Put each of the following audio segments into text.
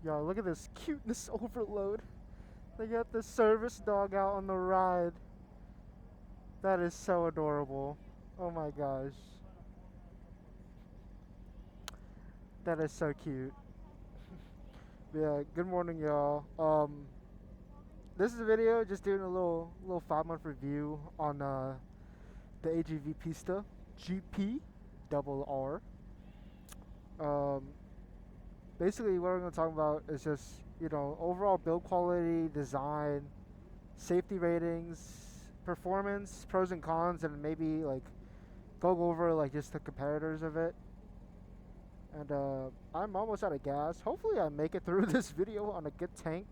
Yo, look at this cuteness overload. They got the service dog out on the ride. That is so adorable. Oh my gosh. That is so cute. Yeah, good morning y'all. This is a video just doing a little 5-month review on the AGV Pista GP RR. Um, Basically what we're going to talk about is just, overall build quality, design, safety ratings, performance, pros and cons, and maybe like go over like just the competitors of it. And I'm almost out of gas. Hopefully I make it through this video on a good tank.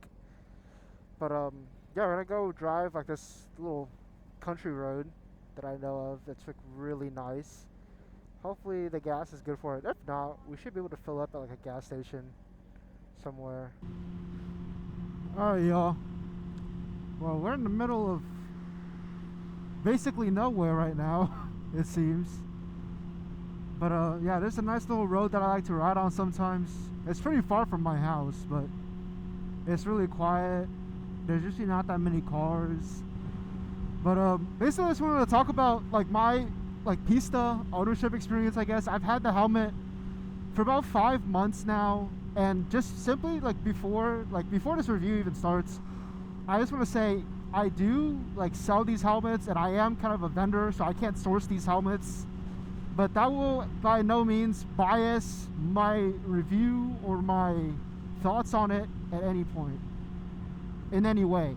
But yeah, we're gonna go drive like this little country road that I know of that's like really nice. Hopefully the gas is good for it. If not, we should be able to fill up at like a gas station somewhere. Alright y'all. Well, we're in the middle of basically nowhere right now, it seems. But yeah, there's a nice little road that I like to ride on sometimes. It's pretty far from my house, but it's really quiet. There's usually not that many cars. But basically I just wanted to talk about like my Pista ownership experience, I guess. I've had the helmet for about 5 months now, and just simply before this review even starts, I just want to say I do sell these helmets, and I am kind of a vendor, so I can't source these helmets. But that will by no means bias my review or my thoughts on it at any point, in any way.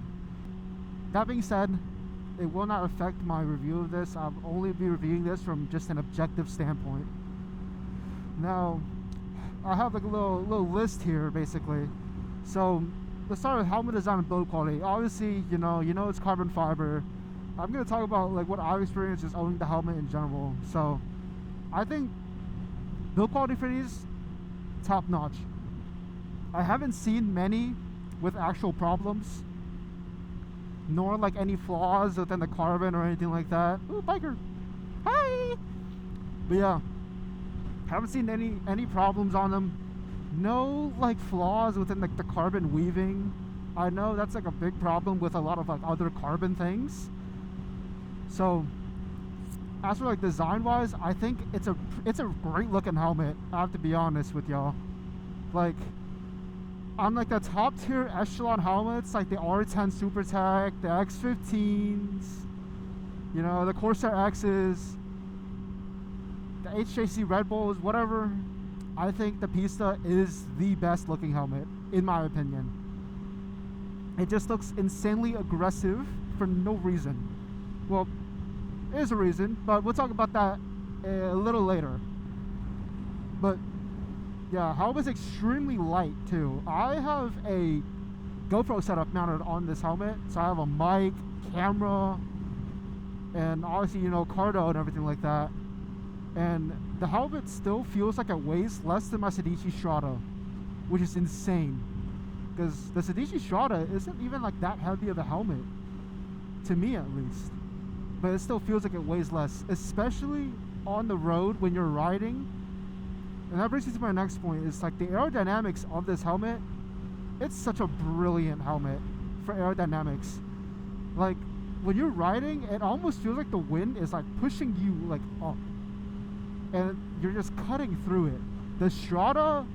That being said, it will not affect my review of this. I'll only be reviewing this from just an objective standpoint. Now, I have like a little list here, basically. So let's start with helmet design and build quality. Obviously, you know it's carbon fiber. I'm gonna talk about what I've experienced just owning the helmet in general. So I think build quality for these, top notch. I haven't seen many with actual problems, nor any flaws within the carbon or anything like that. Ooh, biker! Hi! But yeah, haven't seen any problems on them. No flaws within the carbon weaving. I know that's a big problem with a lot of other carbon things. So as for design wise, I think it's a great looking helmet. I have to be honest with y'all. On the top tier echelon helmets, like the R10 SuperTech, the X15s, the Corsair X's, the HJC Red Bulls, whatever, I think the Pista is the best looking helmet, in my opinion. It just looks insanely aggressive for no reason. Well, there's a reason, but we'll talk about that a little later. But yeah, helmet's extremely light too. I have a GoPro setup mounted on this helmet, so I have a mic, camera, and obviously cargo and everything like that. And the helmet still feels like it weighs less than my Sedici Strata, which is insane, because the Sedici Strata isn't even that heavy of a helmet, to me at least. But it still feels like it weighs less, especially on the road when you're riding. And that brings me to my next point, is the aerodynamics of this helmet. It's such a brilliant helmet for aerodynamics. When you're riding, it almost feels like the wind is pushing you up, and you're just cutting through it. The Strata,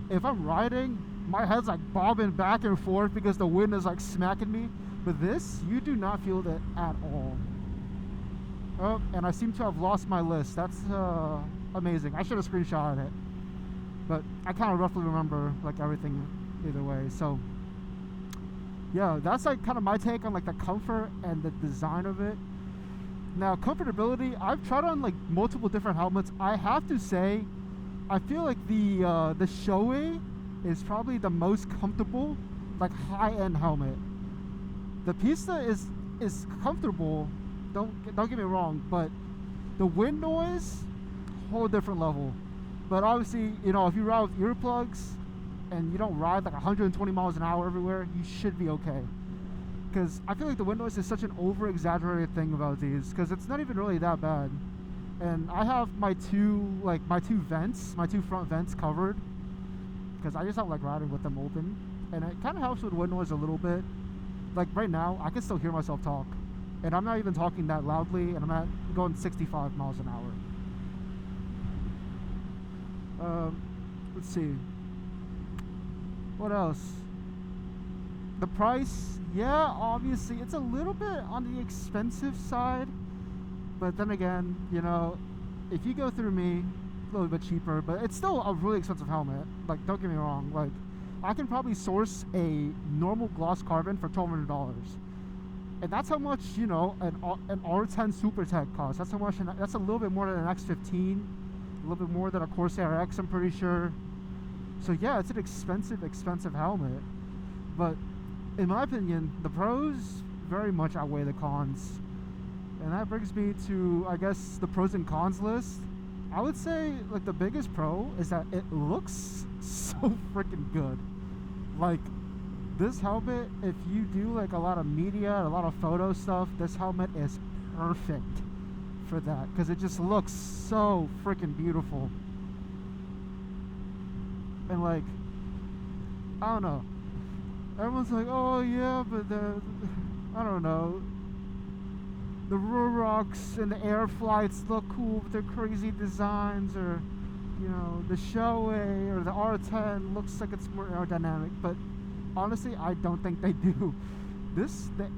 if I'm riding, my head's bobbing back and forth because the wind is smacking me. But this, you do not feel that at all. Oh, and I seem to have lost my list. That's amazing. I should have screenshotted it, but I kind of roughly remember everything either way. So yeah, that's kind of my take on the comfort and the design of it. Now, comfortability, I've tried on multiple different helmets. I have to say, I feel the Shoei is probably the most comfortable high-end helmet. The Pista is comfortable, don't get me wrong, but the wind noise, whole different level. But obviously, if you ride with earplugs and you don't ride 120 miles an hour everywhere, you should be okay. Because I feel the wind noise is such an over-exaggerated thing about these, because it's not even really that bad. And I have my two vents, my two front vents covered, because I just don't like riding with them open, and it kind of helps with wind noise a little bit. Like right now, I can still hear myself talk, and I'm not even talking that loudly, and I'm not going 65 miles an hour. Let's see. What else? The price, yeah, obviously it's a little bit on the expensive side, but then again, you know, if you go through me, a little bit cheaper, but it's still a really expensive helmet. Like, don't get me wrong, like I can probably source a normal gloss carbon for $1,200, and that's how much, you know, an R10 Super Tech costs. That's how much. That's a little bit more than an X15, a little bit more than a Corsair X, I'm pretty sure. So yeah, it's an expensive helmet, but in my opinion, the pros very much outweigh the cons. And that brings me to, I guess, the pros and cons list. I would say, like, the biggest pro is that it looks so freaking good. Like, this helmet, if you do, like, a lot of media, a lot of photo stuff, this helmet is perfect for that, because it just looks so freaking beautiful. And, like, I don't know. Everyone's like, oh yeah, but I don't know, the Rurocks and the air flights look cool with their crazy designs, or, you know, the Shoei or the R10 looks like it's more aerodynamic, but honestly, I don't think they do. The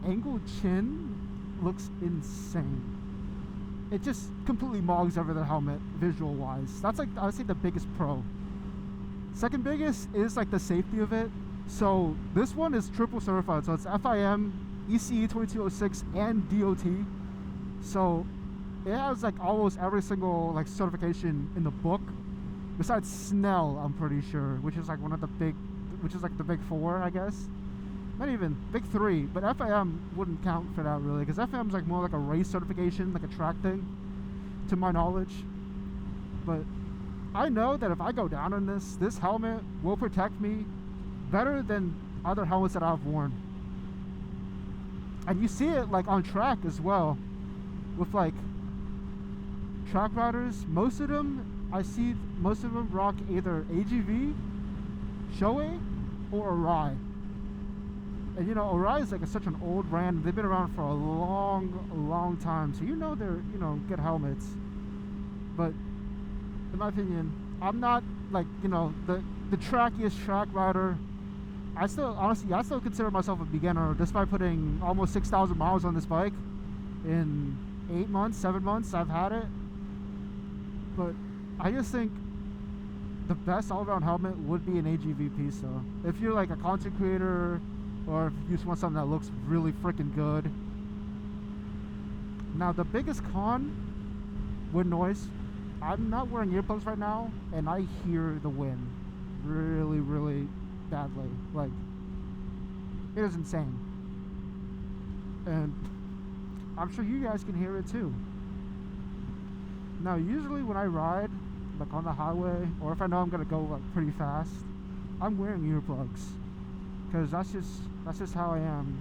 angled chin looks insane. It just completely mogs over the helmet visual wise. That's, like, I would say the biggest pro. Second biggest is, like, the safety of it. So this one is triple certified, so it's FIM, ECE 2206, and DOT. So it has, like, almost every single, like, certification in the book, besides Snell, I'm pretty sure, which is, like, one of the big, which is, like, the big four, I guess. Not even big three, but FIM wouldn't count for that really, because FIM is, like, more like a race certification, like a track thing, to my knowledge. But I know that if I go down on this helmet will protect me better than other helmets that I've worn. And you see it, like, on track as well, with, like, track riders. Most of them rock either AGV, Shoei, or Arai. And, you know, Arai is, like, such an old brand. They've been around for a long time, so you know they're, you know, good helmets. But in my opinion, I'm not, like, you know, the trackiest track rider. I still consider myself a beginner, despite putting almost 6,000 miles on this bike in 8 months, 7 months I've had it. But I just think the best all-around helmet would be an AGV Pista. If you're, like, a content creator, or if you just want something that looks really freaking good. Now, the biggest con, wind noise. I'm not wearing earplugs right now, and I hear the wind really badly. Like, it is insane, and I'm sure you guys can hear it too. Now, usually when I ride, like, on the highway, or if I know I'm gonna go, like, pretty fast, I'm wearing earplugs, because that's just how I am.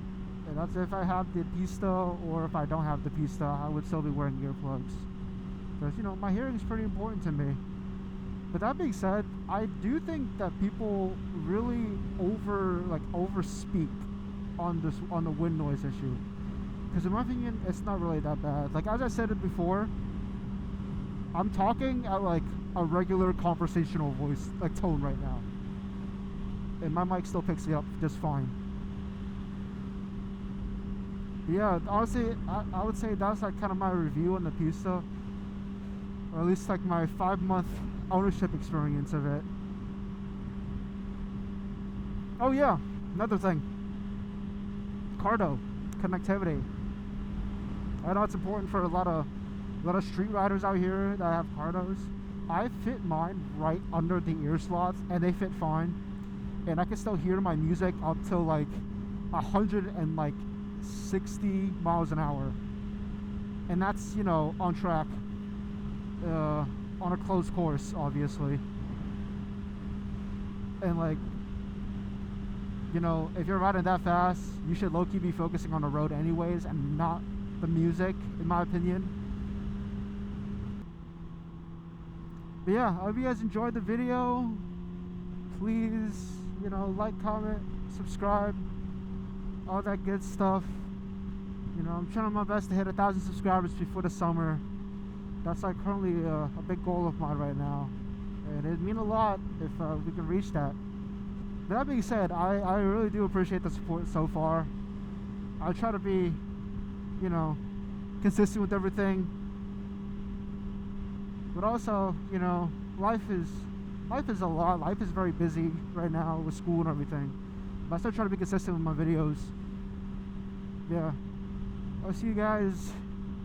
And that's if I have the Pista, or if I don't have the Pista, I would still be wearing earplugs, because, you know, my hearing is pretty important to me. But that being said, I do think that people really overspeak on the wind noise issue, because in my opinion, it's not really that bad. Like, as I said it before, I'm talking at, like, a regular conversational voice, like, tone right now, and my mic still picks it up just fine. But yeah, honestly, I would say that's, like, kind of my review on the Pista, or at least, like, my 5-month ownership experience of it. Oh yeah, another thing, cardo connectivity. I know it's important for a lot of street riders out here that have cardos. I fit mine right under the ear slots, and they fit fine, and I can still hear my music up till, like, 160 miles an hour, and that's, you know, on track, on a closed course, obviously. And, like, you know, if you're riding that fast, you should low-key be focusing on the road anyways, and not the music, in my opinion. But yeah, I hope you guys enjoyed the video. please, you know, like, comment, subscribe, all that good stuff. You know, I'm trying my best to hit 1,000 subscribers before the summer. That's like currently a big goal of mine right now, and it'd mean a lot if we can reach that. But that being said, I really do appreciate the support so far. I try to be, you know, consistent with everything, but also, you know, life is a lot. Life is very busy right now with school and everything, but I still try to be consistent with my videos. Yeah, I'll see you guys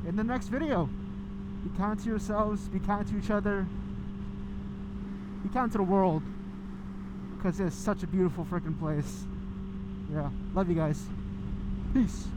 in the next video. Be kind to yourselves, be kind to each other, be kind to the world, because it's such a beautiful freaking place. Yeah, love you guys. Peace.